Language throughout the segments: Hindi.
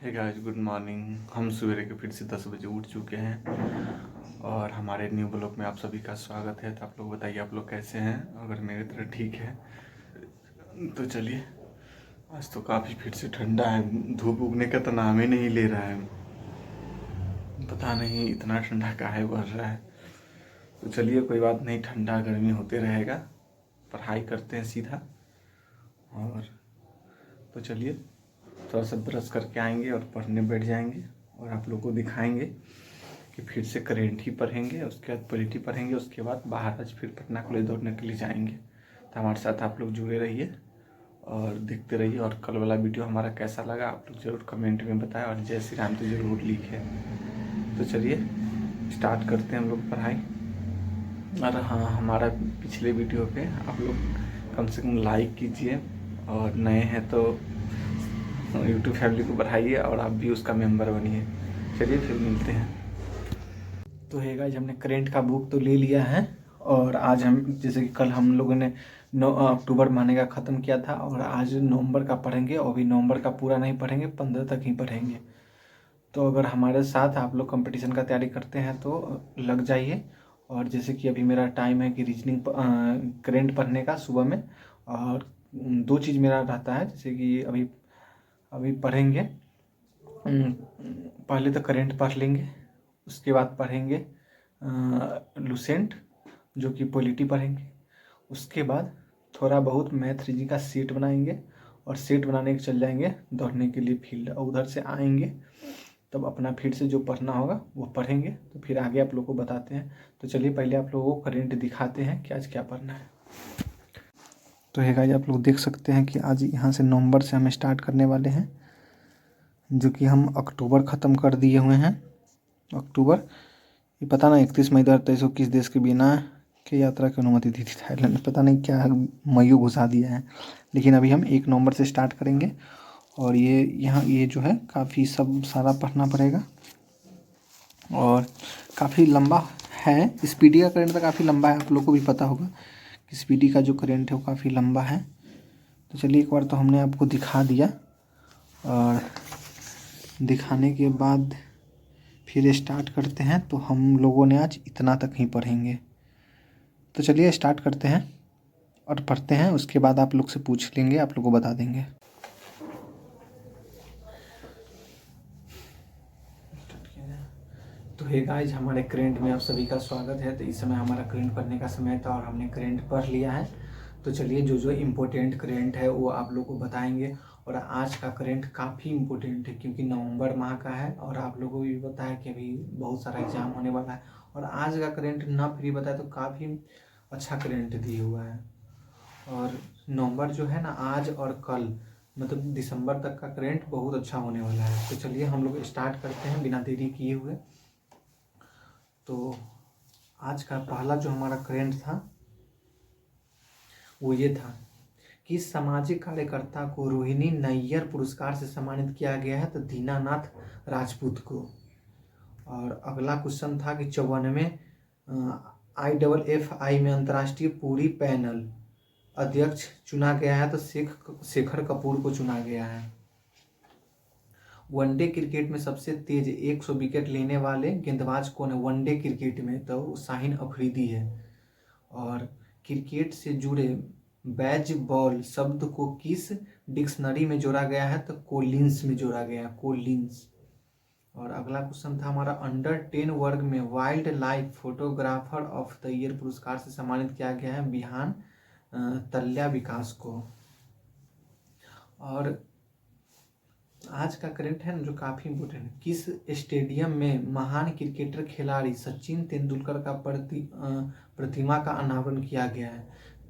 Hey guys, good morning. हम सवेरे के फिर से 10 बजे उठ चुके हैं और हमारे न्यू ब्लॉग में आप सभी का स्वागत है। तो आप लोग बताइए, आप लोग कैसे हैं? अगर मेरी तरह ठीक है तो चलिए। आज तो काफ़ी फिर से ठंडा है, धूप उगने का तो नाम ही नहीं ले रहा है। पता नहीं इतना ठंडा काहे बढ़ रहा है। तो चलिए, कोई बात नहीं, ठंडा गर्मी होते रहेगा। पढ़ाई करते हैं सीधा। और तो चलिए, थोड़ा सा ब्रश करके आएंगे और पढ़ने बैठ जाएंगे और आप लोगों को दिखाएंगे कि फिर से करेंट ही पढ़ेंगे, उसके बाद पॉलिटी पढ़ेंगे, उसके बाद बाहर आज फिर पटना कॉलेज दौड़ने के लिए जाएंगे। तो हमारे साथ आप लोग जुड़े रहिए और देखते रहिए। और कल वाला वीडियो हमारा कैसा लगा आप लोग ज़रूर कमेंट में बताएं और जय श्री राम तो ज़रूर लिखें। तो चलिए स्टार्ट करते हैं हम लोग पढ़ाई। और हाँ, हमारा पिछले वीडियो पे आप लोग कम से कम लाइक कीजिए और नए हैं तो यूट्यूब फैमिली को बढ़ाइए और आप भी उसका मेंबर बनिए। चलिए फिर मिलते हैं। तो है गाइस, हमने करेंट का बुक तो ले लिया है और आज हम जैसे कि कल हम लोगों ने 9 अक्टूबर महीने का ख़त्म किया था और आज नवंबर का पढ़ेंगे और भी नवंबर का पूरा नहीं पढ़ेंगे, 15 तक ही पढ़ेंगे। तो अगर हमारे साथ आप लोग कंपटीशन का तैयारी करते हैं तो लग जाइए। और जैसे कि अभी मेरा टाइम है कि रीजनिंग करेंट पढ़ने का सुबह में, और 2 चीज़ मेरा रहता है। जैसे कि अभी पढ़ेंगे, पहले तो करेंट पढ़ लेंगे, उसके बाद पढ़ेंगे लुसेंट जो कि पॉलिटी पढ़ेंगे, उसके बाद थोड़ा बहुत मैथ रीजनिंग का सेट बनाएंगे और सेट बनाने के चल जाएंगे दौड़ने के लिए फील्ड। और उधर से आएंगे तब अपना फिर से जो पढ़ना होगा वो पढ़ेंगे। तो फिर आगे आप लोग को बताते हैं। तो चलिए पहले आप लोगों को करेंट दिखाते हैं कि आज क्या पढ़ना है। तो है गाइस, आप लोग देख सकते हैं कि आज यहाँ से नवंबर से हम स्टार्ट करने वाले हैं, जो कि हम अक्टूबर ख़त्म कर दिए हुए हैं। अक्टूबर, ये पता नहीं 31 मई 2023 किस देश के बिना की यात्रा की अनुमति दी थी थाईलैंड ने, पता नहीं क्या मयू घुसा दिया है। लेकिन अभी हम 1 नवंबर से स्टार्ट करेंगे और ये जो है काफ़ी सब सारा पढ़ना पड़ेगा और काफ़ी लंबा है। स्पीडी का करेंट तो काफ़ी लंबा है, आप लोग को भी पता होगा कि स्पीडी का जो करेंट है वो काफ़ी लंबा है। तो चलिए, एक बार तो हमने आपको दिखा दिया और दिखाने के बाद फिर स्टार्ट करते हैं। तो हम लोगों ने आज इतना तक ही पढ़ेंगे। तो चलिए स्टार्ट करते हैं और पढ़ते हैं, उसके बाद आप लोग से पूछ लेंगे, आप लोग को बता देंगे। तो हे गाइस, हमारे करेंट में आप सभी का स्वागत है। तो इस समय हमारा करेंट पढ़ने का समय था और हमने करेंट पढ़ लिया है। तो चलिए जो इम्पोर्टेंट करेंट है वो आप लोग को बताएंगे। और आज का करेंट काफ़ी इम्पोर्टेंट है क्योंकि नवंबर माह का है और आप लोगों को भी पता है कि अभी बहुत सारा एग्जाम होने वाला है। और आज का करेंट ना फ्री बताए तो काफ़ी अच्छा करेंट दिया हुआ है। और नवंबर जो है ना, आज और कल मतलब दिसंबर तक का करेंट बहुत अच्छा होने वाला है। तो चलिए हम लोग स्टार्ट करते हैं बिना देरी किए हुए। तो आज का पहला जो हमारा करेंट था वो ये था कि सामाजिक कार्यकर्ता को रोहिणी नैयर पुरस्कार से सम्मानित किया गया है, तो दीनानाथ राजपूत को। और अगला क्वेश्चन था कि 54वें IFFI में अंतर्राष्ट्रीय पूरी पैनल अध्यक्ष चुना गया है, तो शेखर कपूर को चुना गया है। वनडे क्रिकेट में सबसे तेज 100 विकेट लेने वाले गेंदबाज कौन है वनडे क्रिकेट में? तो शाहीन अफरीदी है। और क्रिकेट से जुड़े बैज बॉल शब्द को किस डिक्शनरी में जोड़ा गया है? तो कोलिंस में जोड़ा गया है, कोलिंस। और अगला क्वेश्चन था हमारा, अंडर 10 वर्ग में wild life photographer of the year पुरस्कार से सम्मानित किया गया है बिहान तल्या विकास को। और आज का करेंट है ना जो काफ़ी इम्पोर्टेंट है, किस स्टेडियम में महान क्रिकेटर खिलाड़ी सचिन तेंदुलकर का प्रतिमा का अनावरण किया गया है?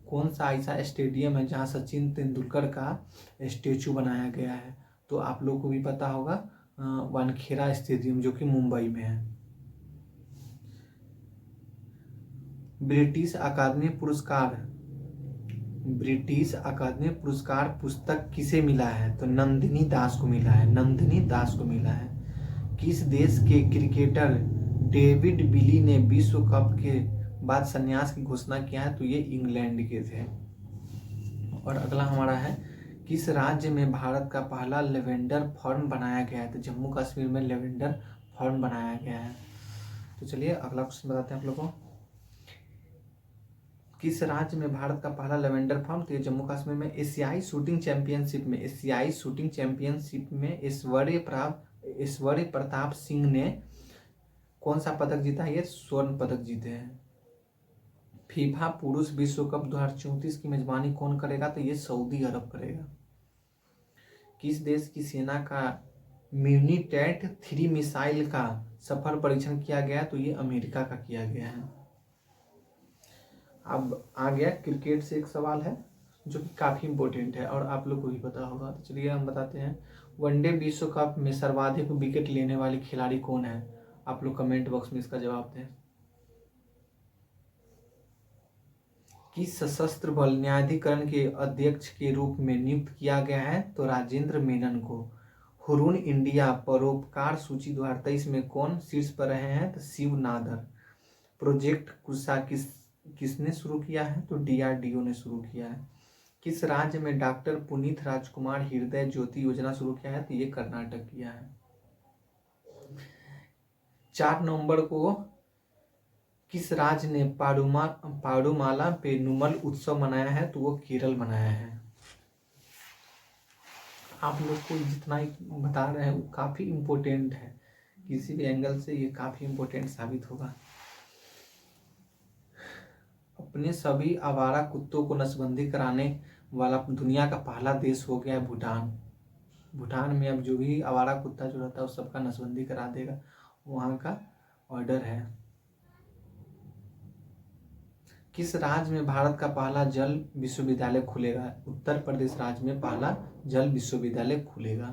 कौन सा ऐसा स्टेडियम है जहां सचिन तेंदुलकर का स्टेचू बनाया गया है? तो आप लोग को भी पता होगा, वानखेड़ा स्टेडियम जो कि मुंबई में है। ब्रिटिश अकादमी पुरस्कार पुस्तक किसे मिला है? तो नंदिनी दास को मिला है, नंदिनी दास को मिला है। किस देश के क्रिकेटर डेविड विली ने विश्व कप के बाद संन्यास की घोषणा किया है? तो ये इंग्लैंड के थे। और अगला हमारा है किस राज्य में भारत का पहला लेवेंडर फार्म बनाया गया है? तो जम्मू कश्मीर में लेवेंडर फार्म बनाया गया है। तो चलिए अगला क्वेश्चन बताते हैं आप लोगों को। किस राज्य में भारत का पहला लेवेंडर फार्म? तो ये जम्मू कश्मीर में। एशियाई शूटिंग चैंपियनशिप में ऐश्वर्य प्रताप सिंह ने कौन सा पदक जीता है? ये स्वर्ण पदक जीते हैं। फीफा पुरुष विश्व कप 2034 की मेजबानी कौन करेगा? तो ये सऊदी अरब करेगा। किस देश की सेना का म्यूनिटेट 3 मिसाइल का सफल परीक्षण किया गया? तो ये अमेरिका का किया गया है। अब आ गया क्रिकेट से एक सवाल है जो कि काफ़ी इम्पोर्टेंट है और आप लोग को भी पता होगा। तो चलिए हम बताते हैं। वनडे विश्व कप में सर्वाधिक विकेट लेने वाली खिलाड़ी कौन है? आप लोग कमेंट बॉक्स में इसका जवाब दें। किस सशस्त्र बल न्यायाधिकरण के अध्यक्ष के रूप में नियुक्त किया गया है? तो राजेंद्र मेनन को। हुरून इंडिया परोपकार सूची 2023 में कौन शीर्ष पर रहे हैं? तो शिव नादर। प्रोजेक्ट कुशा किसने शुरू किया है? तो DRDO ने शुरू किया है। किस राज्य में डॉक्टर पुनीत राजकुमार हृदय ज्योति योजना शुरू किया है? तो ये कर्नाटक किया है। 4 नवंबर को किस राज्य ने पाडुमाला पेरुमल उत्सव मनाया है? तो वो केरल मनाया है। आप लोग को जितना ही बता रहे हैं वो काफ़ी इम्पोर्टेंट है, किसी भी एंगल से ये काफ़ी इम्पोर्टेंट साबित होगा। अपने सभी आवारा कुत्तों को नसबंदी कराने वाला दुनिया का पहला देश हो गया है भूटान। भूटान में अब जो भी आवारा कुत्ता जो रहता है उस सबका नसबंदी करा देगा, वहाँ का ऑर्डर है। किस राज्य में भारत का पहला जल विश्वविद्यालय खुलेगा? उत्तर प्रदेश राज्य में पहला जल विश्वविद्यालय खुलेगा।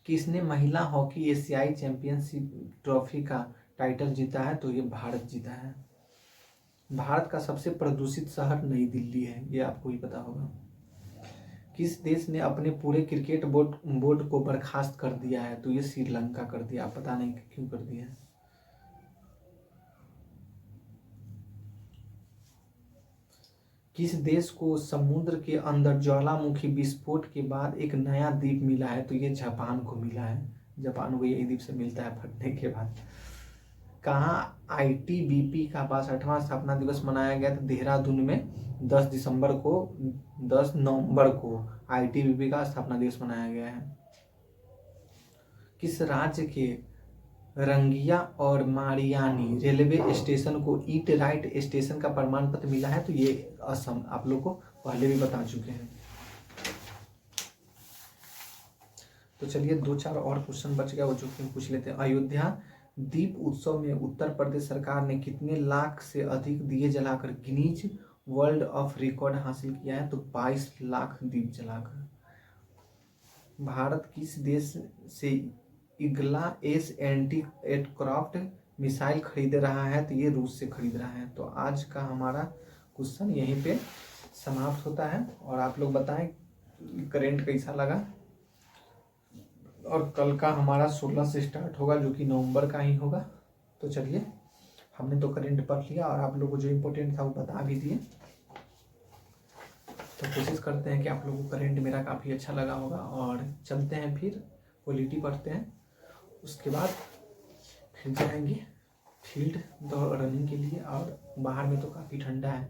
किसने महिला हॉकी एशियाई चैंपियनशिप ट्रॉफी का टाइटल जीता है? तो ये भारत जीता है। भारत का सबसे प्रदूषित शहर नई दिल्ली है, ये आपको ही पता होगा। किस देश ने अपने पूरे क्रिकेट बोर्ड को बर्खास्त कर दिया है? तो ये श्रीलंका कर दिया, आप पता नहीं क्यों कर दिया है। किस देश को समुद्र के अंदर ज्वालामुखी विस्फोट के बाद एक नया द्वीप मिला है? तो ये जापान को मिला है। जापान को यही द्वीप से मिलता है फटने के बाद। कहाँ ITBP का 62वां स्थापना दिवस मनाया गया? तो देहरादून में 10 नवंबर को ITBP का स्थापना दिवस मनाया गया है। किस राज्य के रंगिया और मारियानी रेलवे स्टेशन को ईट राइट स्टेशन का प्रमाण पत्र मिला है? तो ये असम, आप लोग को पहले भी बता चुके हैं। तो चलिए 2-4 और क्वेश्चन बच गया वो जो कि पूछ लेते हैं। अयोध्या दीप उत्सव में उत्तर प्रदेश सरकार ने कितने लाख से अधिक दिए जलाकर गिनीज वर्ल्ड ऑफ रिकॉर्ड हासिल किया है? तो 22 लाख दीप जलाकर। भारत किस देश से इगला एस एंटी एयरक्राफ्ट मिसाइल खरीद रहा है? तो ये रूस से खरीद रहा है। तो आज का हमारा क्वेश्चन यहीं पे समाप्त होता है और आप लोग बताएं करेंट कैसा लगा। और कल का हमारा 16 से स्टार्ट होगा जो कि नवंबर का ही होगा। तो चलिए हमने तो करेंट पढ़ लिया और आप लोगों को जो इम्पोर्टेंट था वो बता भी दिए। तो कोशिश करते हैं कि आप लोगों को करेंट मेरा काफ़ी अच्छा लगा होगा। और चलते हैं फिर पॉलिटी पढ़ते हैं, उसके बाद फिर जाएंगे फील्ड दौड़ रनिंग के लिए। और बाहर में तो काफ़ी ठंडा है,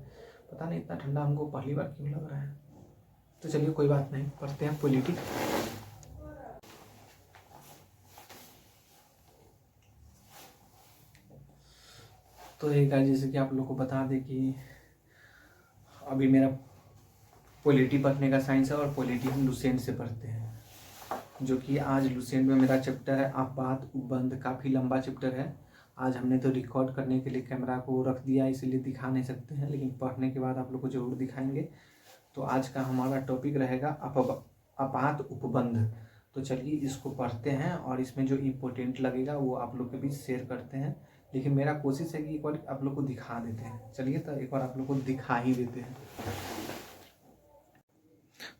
पता नहीं इतना ठंडा हमको पहली बार क्यों लग रहा है। तो चलिए कोई बात नहीं, पढ़ते हैं पॉलिटी। तो एक जैसे कि आप लोग को बता दें कि अभी मेरा पॉलिटी पढ़ने का साइंस है और पॉलिटी हम लुसेंट से पढ़ते हैं, जो कि आज लुसेंट में मेरा चैप्टर है आपात उपबंध। काफ़ी लंबा चैप्टर है। आज हमने तो रिकॉर्ड करने के लिए कैमरा को रख दिया, इसलिए दिखा नहीं सकते हैं, लेकिन पढ़ने के बाद आप लोग को जरूर दिखाएंगे। तो आज का हमारा टॉपिक रहेगा आपात उपबंध। तो चलिए इसको पढ़ते हैं और इसमें जो इम्पोर्टेंट लगेगा वो आप लोग के बीच शेयर करते हैं। लेकिन मेरा कोशिश है कि एक बार आप लोग को दिखा देते हैं। चलिए तो एक बार आप लोग को दिखा ही देते हैं।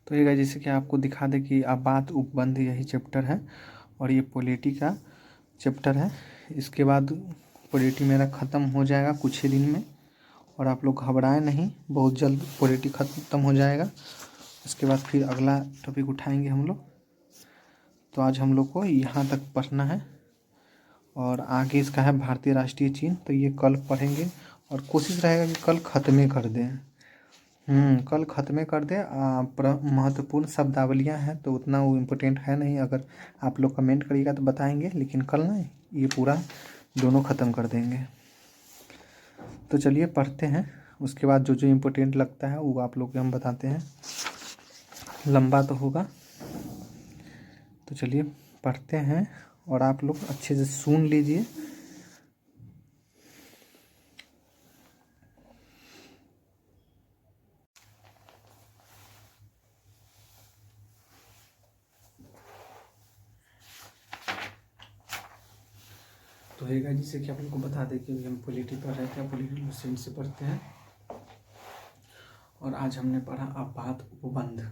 तो ये जैसे कि आपको दिखा दे कि आपात उपबंध यही चैप्टर है और ये पॉलिटी का चैप्टर है। इसके बाद पॉलिटी मेरा ख़त्म हो जाएगा कुछ ही दिन में और आप लोग घबराएं नहीं, बहुत जल्द पॉलिटी ख़त्म हो जाएगा। इसके बाद फिर अगला टॉपिक उठाएंगे हम लोग। तो आज हम लोग को यहाँ तक पढ़ना है और आगे इसका है भारतीय राष्ट्रीय चिन्ह, तो ये कल पढ़ेंगे और कोशिश रहेगा कि कल ख़त्म कर दें। कल ख़त्म कर दें। महत्वपूर्ण शब्दावलियाँ हैं तो उतना वो इम्पोर्टेंट है नहीं, अगर आप लोग कमेंट करिएगा तो बताएंगे, लेकिन कल ना ये पूरा दोनों ख़त्म कर देंगे। तो चलिए पढ़ते हैं, उसके बाद जो जो इम्पोर्टेंट लगता है वो आप लोग को हम बताते हैं। लंबा तो होगा, तो चलिए पढ़ते हैं और आप लोग अच्छे से सुन लीजिए। तो हैगा जिससे कि आप लोग को बता दें कि हम पॉलिटी पढ़ रहे थे, पॉलिटी लुसेंट से पढ़ते हैं। और आज हमने पढ़ा आपात उपबंध,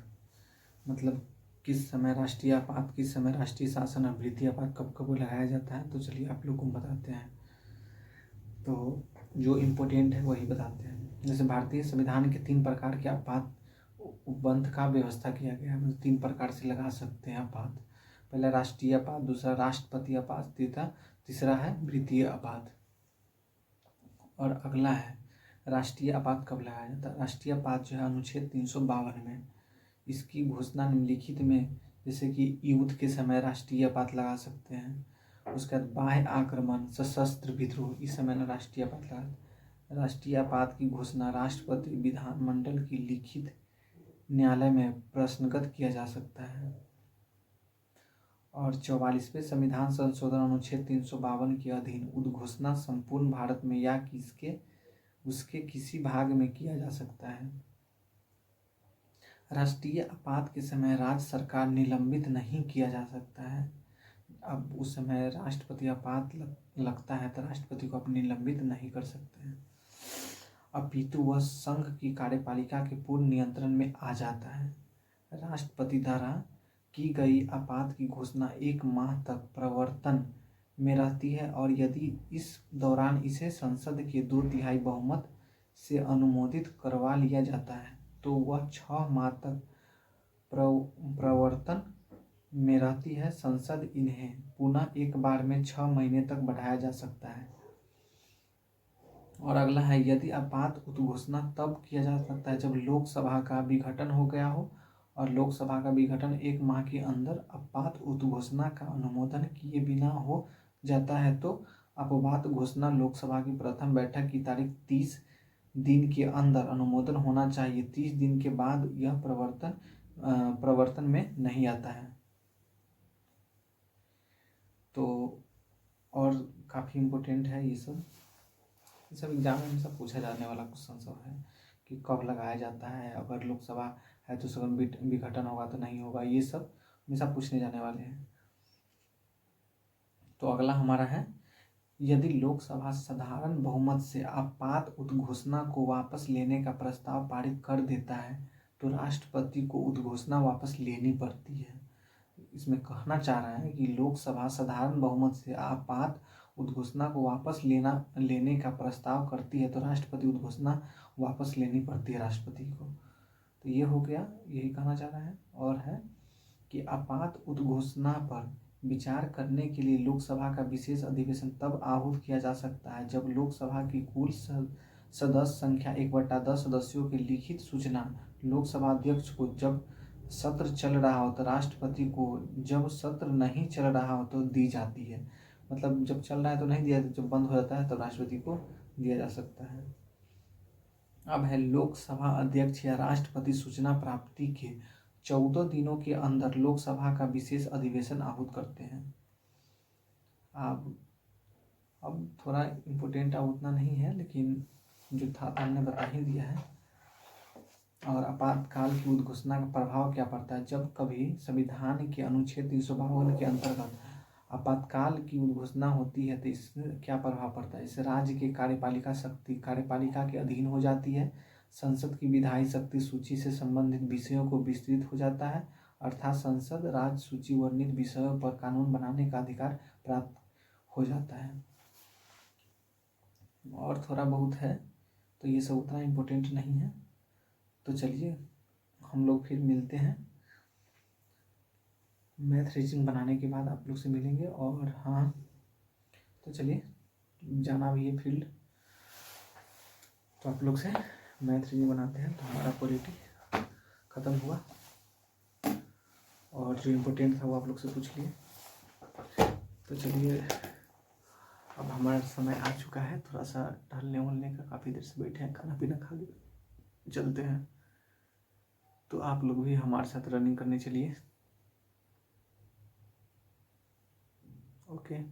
मतलब किस समय राष्ट्रीय आपात, किस समय राष्ट्रीय शासन और वृत्तीय आपात कब कब लगाया जाता है। तो चलिए आप लोग को बताते हैं। तो जो इम्पोर्टेंट है वही बताते हैं। जैसे भारतीय संविधान के 3 प्रकार के आपात उपबंध का व्यवस्था किया गया है, मतलब 3 प्रकार से लगा सकते हैं आपात। पहला राष्ट्रीय आपात, दूसरा राष्ट्रपति आपात, तीसरा है वृत्तीय आपात। और अगला है राष्ट्रीय आपात कब लगाया जाता है। राष्ट्रीय आपात जो है अनुच्छेद 352 में, इसकी घोषणा निम्नलिखित में, जैसे कि युद्ध के समय राष्ट्रीय आपात लगा सकते हैं। उसके बाद बाह्य आक्रमण, सशस्त्र विद्रोह, इस समय ना राष्ट्रीय आपात लगा। राष्ट्रीय आपात की घोषणा राष्ट्रपति विधानमंडल की लिखित न्यायालय में प्रश्नगत किया जा सकता है। और 44वें संविधान संशोधन अनुच्छेद 352 के अधीन उद्घोषणा संपूर्ण भारत में या उसके किसी भाग में किया जा सकता है। राष्ट्रीय आपात के समय राज्य सरकार निलंबित नहीं किया जा सकता है। अब उस समय राष्ट्रपति आपात लगता है तो राष्ट्रपति को अपनी निलंबित नहीं कर सकते हैं, अपितु वह संघ की कार्यपालिका के पूर्ण नियंत्रण में आ जाता है। राष्ट्रपति द्वारा की गई आपात की घोषणा 1 माह तक प्रवर्तन में रहती है और यदि इस दौरान इसे संसद के 2/3 बहुमत से अनुमोदित करवा लिया जाता है तो वह 6 माह तक प्रवर्तन में रहती है। संसद इन्हें पुनः एक बार में 6 महीने तक बढ़ाया जा सकता है। और अगला है यदि आपात उद्घोषणा तब किया जा सकता है जब लोकसभा का विघटन हो गया हो, और लोकसभा का विघटन 1 माह के अंदर आपात उद्घोषणा का अनुमोदन किए बिना हो जाता है तो आपात घोषणा लोकसभा की प्रथम बैठक की तारीख 30 दिन के अंदर अनुमोदन होना चाहिए। 30 दिन के बाद यह प्रवर्तन में नहीं आता है। तो और काफ़ी इम्पोर्टेंट है ये सब एग्जाम में सब पूछा जाने वाला क्वेश्चन सब है कि कब लगाया जाता है, अगर लोकसभा है तो सदन विघटन होगा तो नहीं होगा, ये सब हमेशा पूछने जाने वाले हैं। तो अगला हमारा है यदि लोकसभा साधारण बहुमत से आपात उद्घोषणा को वापस लेने का प्रस्ताव पारित कर देता है तो राष्ट्रपति को उद्घोषणा वापस लेनी पड़ती है। इसमें कहना चाह रहा है कि लोकसभा साधारण बहुमत से आपात उद्घोषणा को वापस लेने का प्रस्ताव करती है तो राष्ट्रपति उद्घोषणा वापस लेनी पड़ती है राष्ट्रपति को। तो ये हो गया, यही कहना चाह रहा है। और है कि आपात उद्घोषणा पर विचार करने के लिए लोकसभा का विशेष अधिवेशन तब आहूत किया जा सकता है जब लोकसभा की कुल सदस्य संख्या 1/10 सदस्यों की लिखित सूचना लोकसभा अध्यक्ष को जब सत्र चल रहा हो तो राष्ट्रपति को जब सत्र नहीं चल रहा हो तो दी जाती है। मतलब जब चल रहा है तो नहीं दिया, जब बंद हो जाता है तो राष्ट्रपति को दिया जा सकता है। अब है लोकसभा अध्यक्ष या राष्ट्रपति सूचना प्राप्ति के 14 दिनों के अंदर लोकसभा का विशेष अधिवेशन आहूत करते हैं। अब थोड़ा इम्पोर्टेंट उतना नहीं है, लेकिन जो था हमने बता ही दिया है। और आपातकाल की उद्घोषणा का प्रभाव क्या पड़ता है। जब कभी संविधान के अनुच्छेद 352 के अंतर्गत आपातकाल की उद्घोषणा होती है तो इसमें क्या प्रभाव पड़ता है। इससे राज्य की कार्यपालिका शक्ति कार्यपालिका के अधीन हो जाती है। संसद की विधायी शक्ति सूची से संबंधित विषयों को विस्तृत हो जाता है, अर्थात संसद राज्य सूची वर्णित विषयों पर कानून बनाने का अधिकार प्राप्त हो जाता है। और थोड़ा बहुत है तो ये सब उतना इम्पोर्टेंट नहीं है। तो चलिए हम लोग फिर मिलते हैं, मैथ रीजनिंग बनाने के बाद आप लोग से मिलेंगे। और हाँ, तो चलिए, जाना भी है फील्ड, तो आप लोग से मैथ रीजनिंग बनाते हैं। तो हमारा पॉलिटी ख़त्म हुआ और जो इम्पोर्टेंट था वो आप लोग से पूछ लिए। तो चलिए, अब हमारा समय आ चुका है थोड़ा सा टहलने वहलने का, काफ़ी देर से बैठे हैं, खाना पीना खा के चलते हैं। तो आप लोग भी हमारे साथ रनिंग करने चलिए। ओके।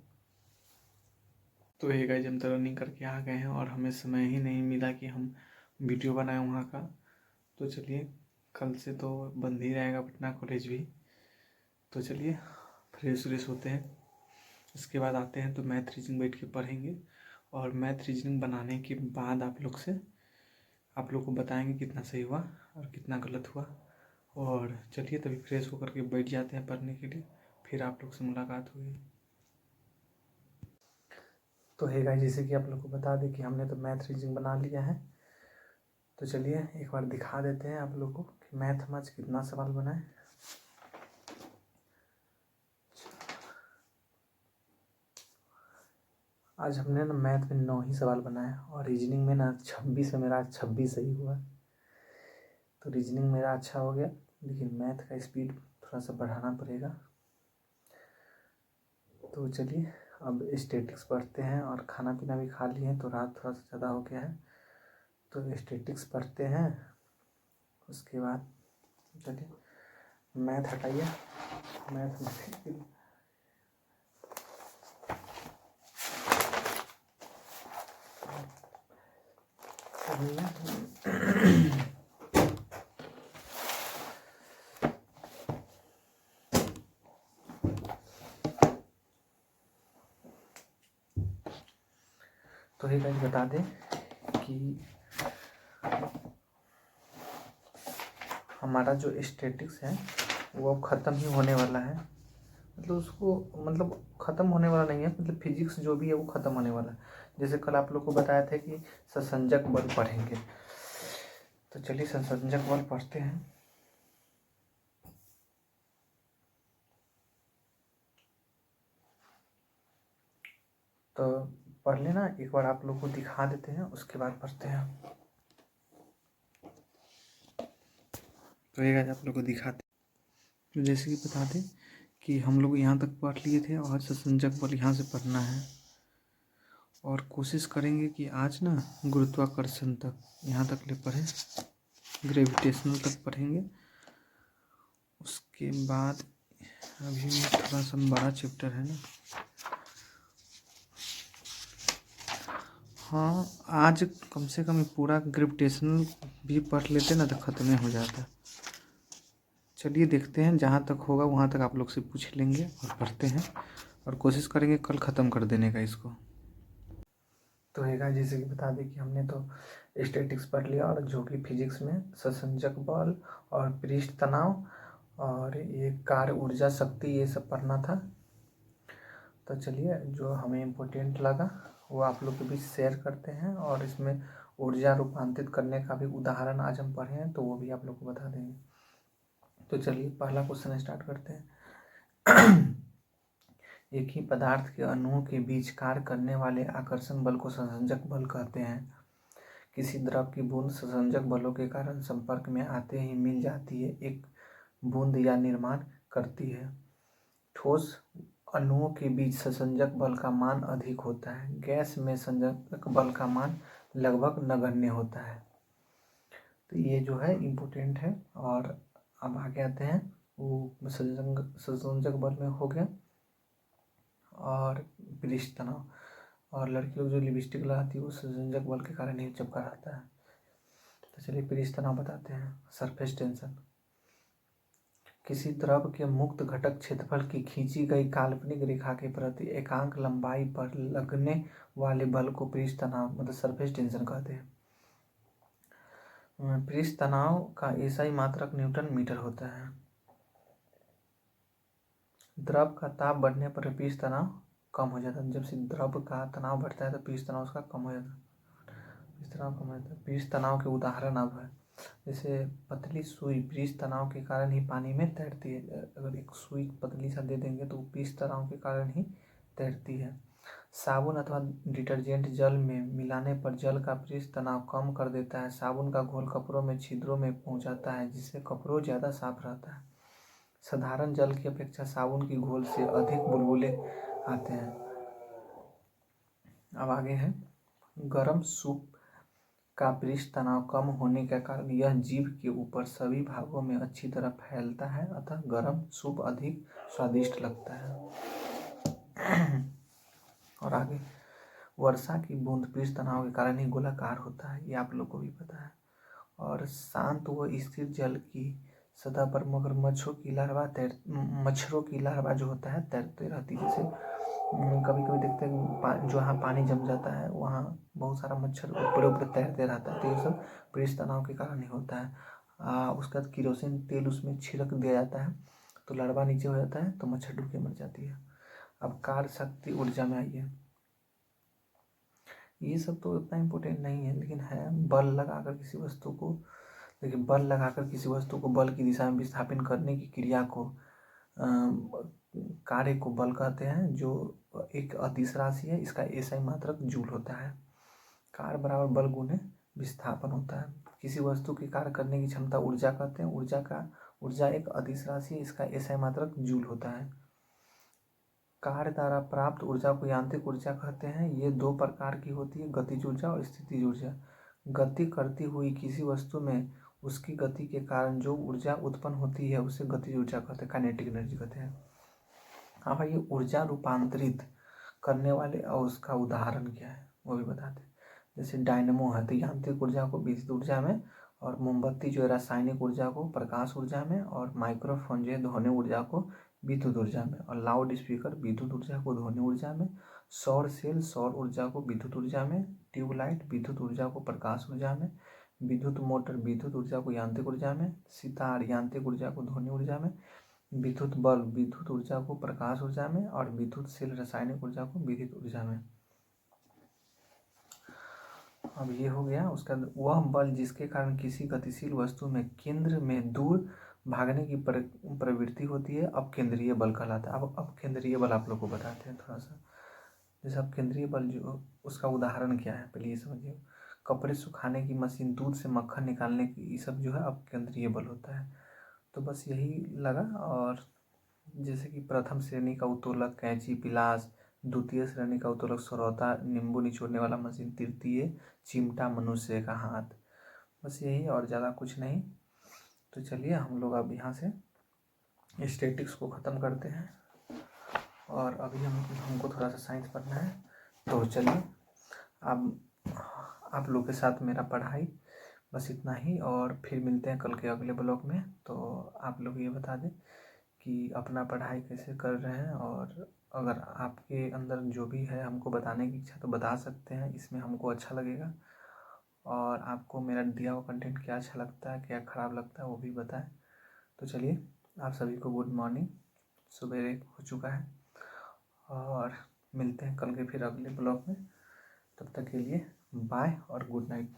तो ये गाइस, हम तो रनिंग करके आ गए हैं और हमें समय ही नहीं मिला कि हम वीडियो बनाएं वहाँ का। तो चलिए, कल से तो बंद ही रहेगा पटना कॉलेज भी। तो चलिए, फ्रेश व्रेश होते हैं, इसके बाद आते हैं तो मैथ रीजनिंग बैठ के पढ़ेंगे। और मैथ रीजनिंग बनाने के बाद आप लोग को बताएंगे कितना सही हुआ और कितना गलत हुआ। और चलिए, तभी फ्रेश होकर के बैठ जाते हैं पढ़ने के लिए, फिर आप लोग से मुलाकात होगी। तो है गाइस, जैसे कि आप लोग को बता दें कि हमने तो मैथ रीजनिंग बना लिया है। तो चलिए एक बार दिखा देते हैं आप लोग को कि मैथ हम आज कितना सवाल बनाए। आज हमने ना मैथ में 9 ही सवाल बनाए और रीजनिंग में ना 26 में मेरा 26 सही हुआ। तो रीजनिंग मेरा अच्छा हो गया, लेकिन मैथ का स्पीड थोड़ा सा बढ़ाना पड़ेगा। तो चलिए, अब स्टैटिक्स पढ़ते हैं और खाना पीना भी खा लिए हैं, तो रात थोड़ा सा ज़्यादा हो गया है। तो स्टैटिक्स पढ़ते हैं, उसके बाद चलिए मैथ हटाइए, मैथ में तो ये गाइस बता दें कि हमारा जो स्टैटिक्स है वो अब ख़त्म ही होने वाला है। मतलब उसको मतलब ख़त्म होने वाला नहीं है, मतलब फिजिक्स जो भी है वो ख़त्म होने वाला है। जैसे कल आप लोग को बताया था कि ससंजक बल पढ़ेंगे, तो चलिए ससंजक बल पढ़ते हैं। तो पढ़ लेना, एक बार आप लोग को दिखा देते हैं, उसके बाद पढ़ते हैं। तो ये गाइस आप लोग को दिखाते, तो जैसे कि बता दें कि हम लोग यहाँ तक पढ़ लिए थे और ससंजक बल यहाँ से पढ़ना है। और कोशिश करेंगे कि आज ना गुरुत्वाकर्षण तक यहाँ तक ले पढ़ें, ग्रेविटेशनल तक पढ़ेंगे। उसके बाद अभी भी थोड़ा सा बड़ा चैप्टर है ना, हाँ आज कम से कम पूरा ग्रेविटेशनल भी पढ़ लेते ना तो ख़त्म हो जाता। चलिए देखते हैं, जहाँ तक होगा वहाँ तक आप लोग से पूछ लेंगे और पढ़ते हैं और कोशिश करेंगे कल ख़त्म कर देने का इसको। तो हैगा, जैसे कि बता दें कि हमने तो स्टैटिक्स पढ़ लिया और जो कि फिजिक्स में ससंजक बल और पृष्ठ तनाव और ये कार्य ऊर्जा शक्ति ये सब पढ़ना था। तो चलिए, जो हमें इम्पोर्टेंट लगा वो आप लोग के बीच शेयर करते हैं और इसमें ऊर्जा रूपांतरित करने का भी उदाहरण आज हम पढ़े हैं, तो वो भी आप लोग को बता देंगे। तो चलिए पहला क्वेश्चन स्टार्ट करते हैं। एक ही पदार्थ के अणुओं के बीच कार्य करने वाले आकर्षण बल को संसंजक बल कहते हैं। किसी द्रव की बूंद संसंजक बलों के कारण संपर्क में आते ही मिल जाती है, एक बूंद या निर्माण करती है। ठोस अणुओं के बीच संसंजक बल का मान अधिक होता है, गैस में संसंजक बल का मान लगभग नगण्य होता है। तो ये जो है इम्पोर्टेंट है। और अब आगे आते हैं, वो संसंजक बल में हो गया और पृष्ठ तनाव, और लड़की लोग जो लिपस्टिक लगाती है वो संसंजक बल के कारण ही चिपका रहता है। तो चलिए पृष्ठ तनाव बताते हैं। सरफेस टेंशन, किसी द्रव के मुक्त घटक क्षेत्रफल की खींची गई काल्पनिक रेखा के प्रति एकांक लंबाई पर लगने वाले बल को पृष्ठ तनाव मतलब सरफेस टेंशन कहते हैं। पृष्ठ तनाव का एसआई मात्रक न्यूटन मीटर होता है। द्रव का ताप बढ़ने पर पृष्ठ तनाव कम हो जाता है। जब से द्रव का तनाव बढ़ता है तो पृष्ठ तनाव उसका कम हो जाता है, पृष्ठ तनाव कम हो जाता है। पृष्ठ तनाव के उदाहरण अब है जैसे पतली सुई ब्रिज तनाव के कारण ही पानी में तैरती है। अगर एक सुई पतली सा दे देंगे तो ब्रिज तनाव के कारण ही तैरती है। साबुन अथवा डिटर्जेंट जल में मिलाने पर जल का पृष्ठ तनाव कम कर देता है। साबुन का घोल कपड़ों में छिद्रों में पहुंचाता है, जिससे कपड़ों ज़्यादा साफ रहता है। साधारण जल की अपेक्षा साबुन की घोल से अधिक बुलबुले आते हैं। अब आगे है, गर्म सूप का पृष्ठ तनाव कम होने के कारण यह जीभ के ऊपर सभी भागों में अच्छी तरह फैलता है, अतः गर्म सूप अधिक स्वादिष्ट लगता है। और आगे, वर्षा की बूंद पृष्ठ तनाव के कारण ही गोलाकार होता है, ये आप लोग को भी पता है। और शांत व स्थिर जल की सतह पर मगरमच्छों की मच्छरों की लार्वा जो होता है तैरते रहती है। जैसे कभी कभी देखते हैं जहाँ पानी जम जाता है वहाँ बहुत सारा मच्छर ऊपर ऊपर तैरते रहता है, तो ये सब पृष्ठ तनाव के कारण ही होता है। उसके बाद केरोसिन तेल उसमें छिड़क दिया जाता है तो लार्वा नीचे हो जाता है तो मच्छर डूब के मर जाती है। अब कार्य शक्ति ऊर्जा में आइए, ये सब तो उतना इम्पोर्टेंट नहीं है, लेकिन है बल लगाकर किसी वस्तु को, देखिए बल लगाकर किसी वस्तु को बल की दिशा में विस्थापन करने की क्रिया को कार्य को बल कहते हैं, जो एक अदिश राशि है, इसका एसआई मात्रक जूल होता है। कार्य बराबर बल गुने विस्थापन होता है। किसी वस्तु की कार्य करने की क्षमता ऊर्जा कहते हैं। ऊर्जा एक अदिश राशि है, इसका एसआई मात्रक जूल होता है। कार्य द्वारा प्राप्त ऊर्जा को यांत्रिक ऊर्जा कहते हैं। ये दो प्रकार की होती है, गतिज ऊर्जा और स्थितिज ऊर्जा। गति करती हुई किसी वस्तु में उसकी गति के कारण जो ऊर्जा उत्पन्न होती है उसे गतिज ऊर्जा कहते हैं, काइनेटिक एनर्जी कहते हैं। हाँ भाई, ये ऊर्जा रूपांतरित करने वाले और उसका उदाहरण क्या है वो भी बताते हैं। जैसे डायनमो है तो यांत्रिक ऊर्जा को विद्युत ऊर्जा में, और मोमबत्ती जो है रासायनिक ऊर्जा को प्रकाश ऊर्जा में, और माइक्रोफोन जो है ध्वनि ऊर्जा को विद्युत ऊर्जा में, और लाउड स्पीकर विद्युत ऊर्जा को ध्वनि ऊर्जा में, सौर सेल सौर ऊर्जा को विद्युत ऊर्जा में, ट्यूबलाइट विद्युत ऊर्जा को प्रकाश ऊर्जा में, विद्युत मोटर विद्युत ऊर्जा को यांत्रिक ऊर्जा में, सितार यांत्रिक ऊर्जा को ध्वनि ऊर्जा में, विद्युत बल्ब विद्युत ऊर्जा को प्रकाश ऊर्जा में, और विद्युत सेल रासायनिक ऊर्जा को विद्युत ऊर्जा में। अब ये हो गया। उसका वह बल जिसके कारण किसी गतिशील वस्तु में केंद्र में दूर भागने की प्रवृत्ति होती है अपकेंद्रीय बल कहलाता है। अब अपकेंद्रीय बल आप लोग को बताते हैं थोड़ा सा। जैसे अपकेंद्रीय बल जो, उसका उदाहरण क्या है पहले ये समझिए। कपड़े सुखाने की मशीन, दूध से मक्खन निकालने की, ये सब जो है अपकेंद्रीय बल होता है। तो बस यही लगा। और जैसे कि प्रथम श्रेणी का उत्तोलक कैंची पिलास, द्वितीय श्रेणी का उत्तोलक सरौता नींबू निचोड़ने वाला मशीन, तृतीय चिमटा मनुष्य का हाथ, बस यही और ज़्यादा कुछ नहीं। तो चलिए हम लोग अब यहाँ से स्टैटिक्स को ख़त्म करते हैं, और अभी हमको थोड़ा सा साइंस पढ़ना है। तो चलिए अब आप लोग के साथ मेरा पढ़ाई बस इतना ही, और फिर मिलते हैं कल के अगले ब्लॉग में। तो आप लोग ये बता दें कि अपना पढ़ाई कैसे कर रहे हैं, और अगर आपके अंदर जो भी है हमको बताने की इच्छा तो बता सकते हैं, इसमें हमको अच्छा लगेगा। और आपको मेरा दिया हुआ कंटेंट क्या अच्छा लगता है क्या ख़राब लगता है वो भी बताएं। तो चलिए आप सभी को गुड मॉर्निंग, सुबह हो चुका है, और मिलते हैं कल के फिर अगले ब्लॉग में। तब तक के लिए बाय और गुड नाइट।